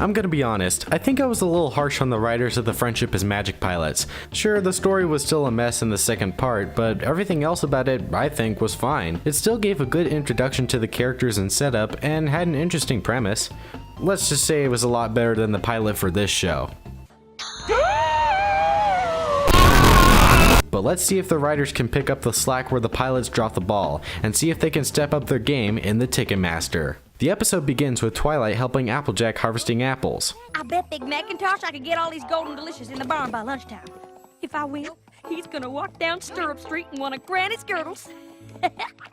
I'm gonna be honest, I think I was a little harsh on the writers of the Friendship as Magic pilots. Sure, the story was still a mess in the second part, but everything else about it, I think, was fine. It still gave a good introduction to the characters and setup, and had an interesting premise. Let's just say it was a lot better than the pilot for this show. But let's see if the writers can pick up the slack where the pilots drop the ball, and see if they can step up their game in the Ticketmaster. The episode begins with Twilight helping Applejack harvesting apples. I bet Big Macintosh I could get all these golden delicious in the barn by lunchtime. If I win, he's gonna walk down Stirrup Street in one of Granny's girdles.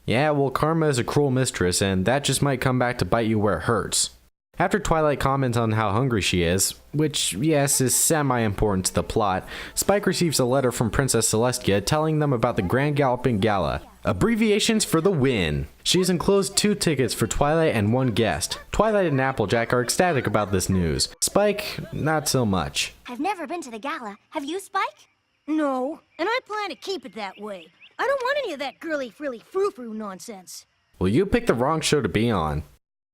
Yeah, well, karma is a cruel mistress, and that just might come back to bite you where it hurts. After Twilight comments on how hungry she is, which, yes, is semi-important to the plot, Spike receives a letter from Princess Celestia telling them about the Grand Galloping Gala. Abbreviations for the win! She's enclosed 2 tickets for Twilight and 1 guest. Twilight and Applejack are ecstatic about this news. Spike, not so much. I've never been to the gala. Have you, Spike? No, and I plan to keep it that way. I don't want any of that girly frilly frou-frou nonsense. Well, you picked the wrong show to be on.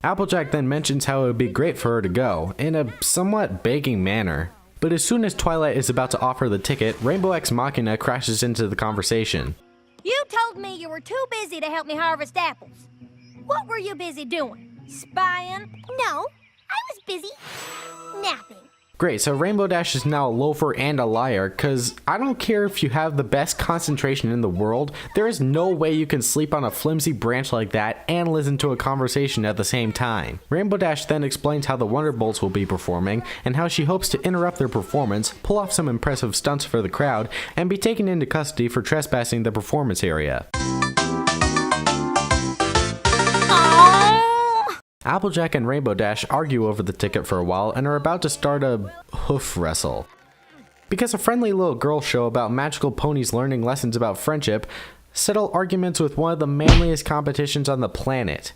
Applejack then mentions how it would be great for her to go, in a somewhat begging manner. But as soon as Twilight is about to offer the ticket, Rainbow Ex Machina crashes into the conversation. You told me you were too busy to help me harvest apples. What were you busy doing? Spying? No, I was busy napping. Great, so Rainbow Dash is now a loafer and a liar, cause I don't care if you have the best concentration in the world, there is no way you can sleep on a flimsy branch like that and listen to a conversation at the same time. Rainbow Dash then explains how the Wonderbolts will be performing, and how she hopes to interrupt their performance, pull off some impressive stunts for the crowd, and be taken into custody for trespassing the performance area. Applejack and Rainbow Dash argue over the ticket for a while and are about to start a hoof wrestle. Because a friendly little girl show about magical ponies learning lessons about friendship settle arguments with one of the manliest competitions on the planet.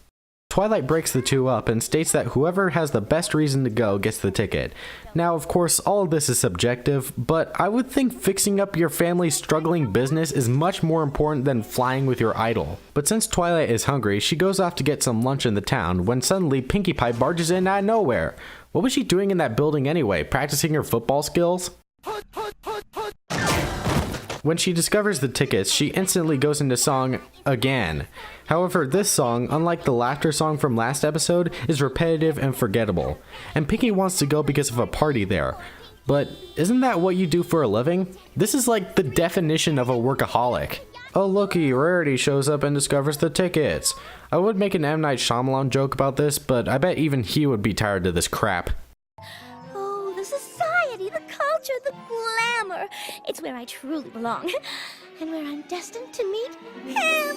Twilight breaks the two up and states that whoever has the best reason to go gets the ticket. Now, of course, all of this is subjective, but I would think fixing up your family's struggling business is much more important than flying with your idol. But since Twilight is hungry, she goes off to get some lunch in the town when suddenly Pinkie Pie barges in out of nowhere. What was she doing in that building anyway? Practicing her football skills? When she discovers the tickets, she instantly goes into song again. However, this song, unlike the laughter song from last episode, is repetitive and forgettable. And Pinkie wants to go because of a party there. But isn't that what you do for a living? This is like the definition of a workaholic. Oh looky, Rarity shows up and discovers the tickets. I would make an M. Night Shyamalan joke about this, but I bet even he would be tired of this crap. Oh, the society, the culture, the glamour. It's where I truly belong. And where I'm destined to meet him.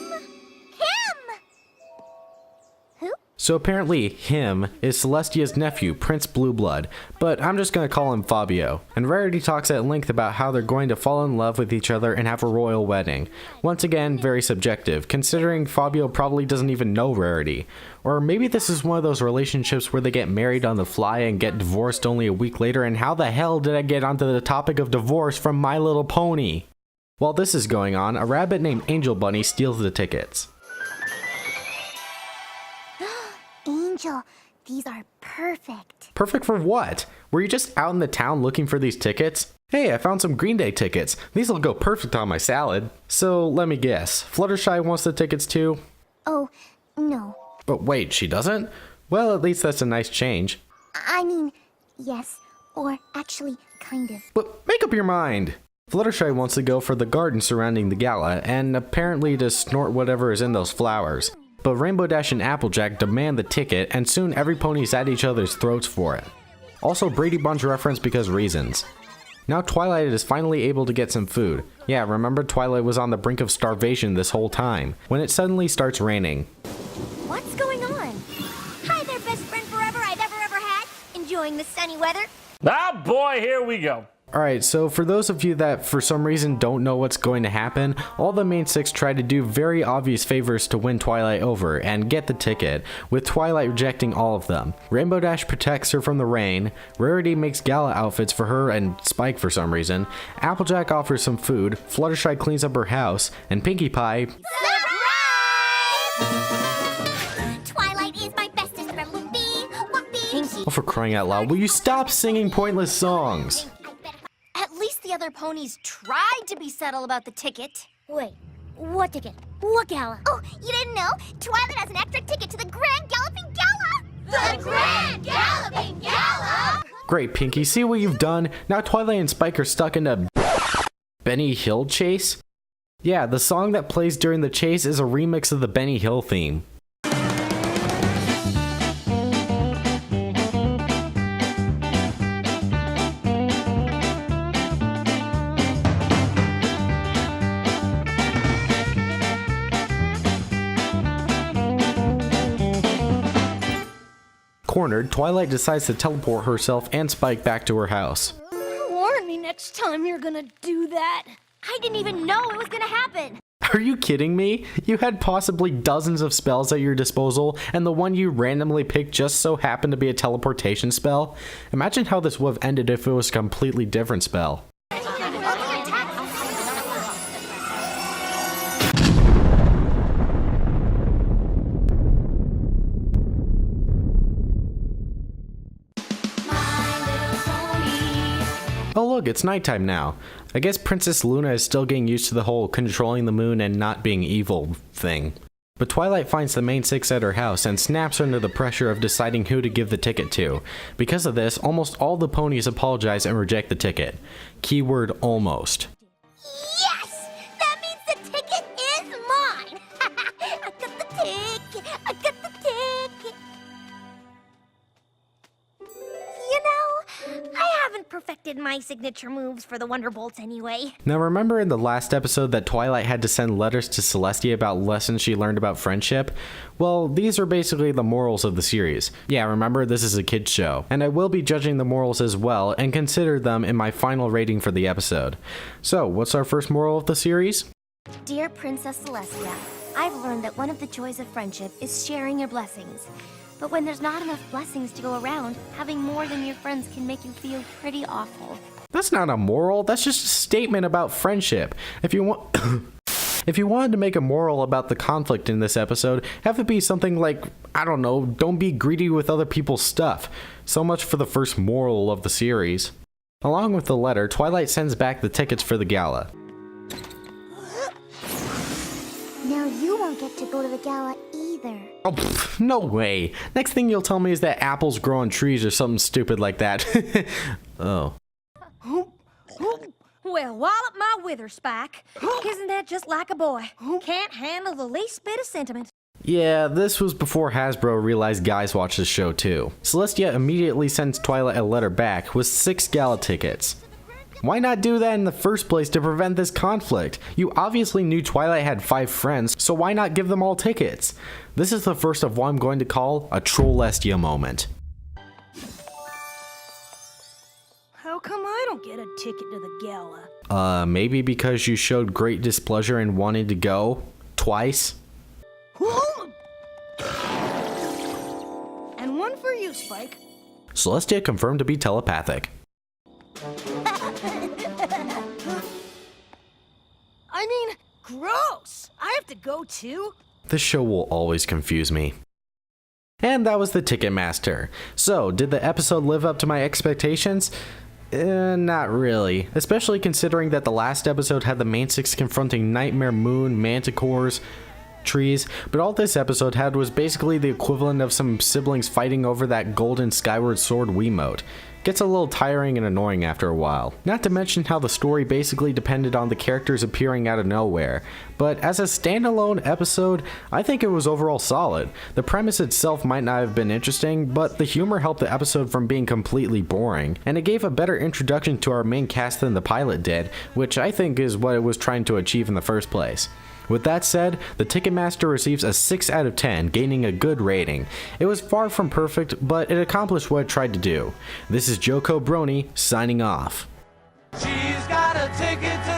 Who? So apparently, him is Celestia's nephew, Prince Blueblood, but I'm just gonna call him Fabio. And Rarity talks at length about how they're going to fall in love with each other and have a royal wedding. Once again, very subjective, considering Fabio probably doesn't even know Rarity. Or maybe this is one of those relationships where they get married on the fly and get divorced only a week later, and how the hell did I get onto the topic of divorce from My Little Pony? While this is going on, a rabbit named Angel Bunny steals the tickets. Angel, these are perfect. Perfect for what? Were you just out in the town looking for these tickets? Hey, I found some Green Day tickets. These'll go perfect on my salad. So let me guess, Fluttershy wants the tickets too? Oh, no. But wait, she doesn't? Well, at least that's a nice change. I mean, yes, or actually, kind of. But make up your mind! Fluttershy wants to go for the garden surrounding the gala, and apparently to snort whatever is in those flowers. But Rainbow Dash and Applejack demand the ticket, and soon every pony's at each other's throats for it. Also, Brady Bunch reference because reasons. Now Twilight is finally able to get some food. Yeah, remember Twilight was on the brink of starvation this whole time, when it suddenly starts raining. What's going on? Hi there, best friend forever I've ever had. Enjoying the sunny weather? Ah, boy, here we go. Alright, so for those of you that for some reason don't know what's going to happen, all the main 6 try to do very obvious favors to win Twilight over and get the ticket, with Twilight rejecting all of them. Rainbow Dash protects her from the rain, Rarity makes gala outfits for her and Spike for some reason, Applejack offers some food, Fluttershy cleans up her house, and Pinkie Pie... Surprise! Twilight is my bestest friend, Whoopee, Whoopee. Pinkie, Oh, for crying out loud, will you stop singing pointless songs? At least the other ponies tried to be subtle about the ticket. Wait, what ticket? What gala? Oh, you didn't know? Twilight has an extra ticket to the Grand Galloping Gala! The Grand Galloping Gala! Great, Pinky, see what you've done? Now Twilight and Spike are stuck in a Benny Hill chase? Yeah, the song that plays during the chase is a remix of the Benny Hill theme. Cornered, Twilight decides to teleport herself and Spike back to her house. Warn me next time you're gonna do that. I didn't even know it was gonna happen. Are you kidding me? You had possibly dozens of spells at your disposal, and the one you randomly picked just so happened to be a teleportation spell? Imagine how this would have ended if it was a completely different spell. Oh look, it's nighttime now. I guess Princess Luna is still getting used to the whole controlling the moon and not being evil thing. But Twilight finds the main six at her house and snaps under the pressure of deciding who to give the ticket to. Because of this, almost all the ponies apologize and reject the ticket. Keyword almost. Yes! That means the ticket is mine! I got the ticket! I got the ticket! You know, I haven't perfected my signature moves for the Wonderbolts anyway. Now remember in the last episode that Twilight had to send letters to Celestia about lessons she learned about friendship? Well, these are basically the morals of the series. Yeah, remember, this is a kid's show, and I will be judging the morals as well and consider them in my final rating for the episode. So, what's our first moral of the series? Dear Princess Celestia, I've learned that one of the joys of friendship is sharing your blessings. But when there's not enough blessings to go around, having more than your friends can make you feel pretty awful. That's not a moral, that's just a statement about friendship. If you want if you wanted to make a moral about the conflict in this episode, have it be something like, I don't know, don't be greedy with other people's stuff. So much for the first moral of the series. Along with the letter, Twilight sends back the tickets for the gala. Now you won't get to go to the gala either. Oh, pff, no way. Next thing you'll tell me is that apples grow on trees or something stupid like that. Oh. Well, wallop my wither, Spike. Isn't that just like a boy? Can't handle the least bit of sentiment. Yeah, this was before Hasbro realized guys watch this show too. Celestia immediately sends Twilight a letter back with 6 gala tickets. Why not do that in the first place to prevent this conflict? You obviously knew Twilight had 5 friends, so why not give them all tickets? This is the first of what I'm going to call a Trollestia moment. How come I don't get a ticket to the gala? Maybe because you showed great displeasure and wanted to go twice? And one for you, Spike. Celestia confirmed to be telepathic. I mean, gross! I have to go too? This show will always confuse me. And that was the Ticketmaster. So, did the episode live up to my expectations? Not really. Especially considering that the last episode had the main six confronting Nightmare Moon, Manticores, trees, but all this episode had was basically the equivalent of some siblings fighting over that golden Skyward Sword Wiimote. Gets a little tiring and annoying after a while. Not to mention how the story basically depended on the characters appearing out of nowhere. But as a standalone episode, I think it was overall solid. The premise itself might not have been interesting, but the humor helped the episode from being completely boring, and it gave a better introduction to our main cast than the pilot did, which I think is what it was trying to achieve in the first place. With that said, the Ticketmaster receives a 6 out of 10, gaining a good rating. It was far from perfect, but it accomplished what it tried to do. This is JoCoBrony signing off. She's got a ticket to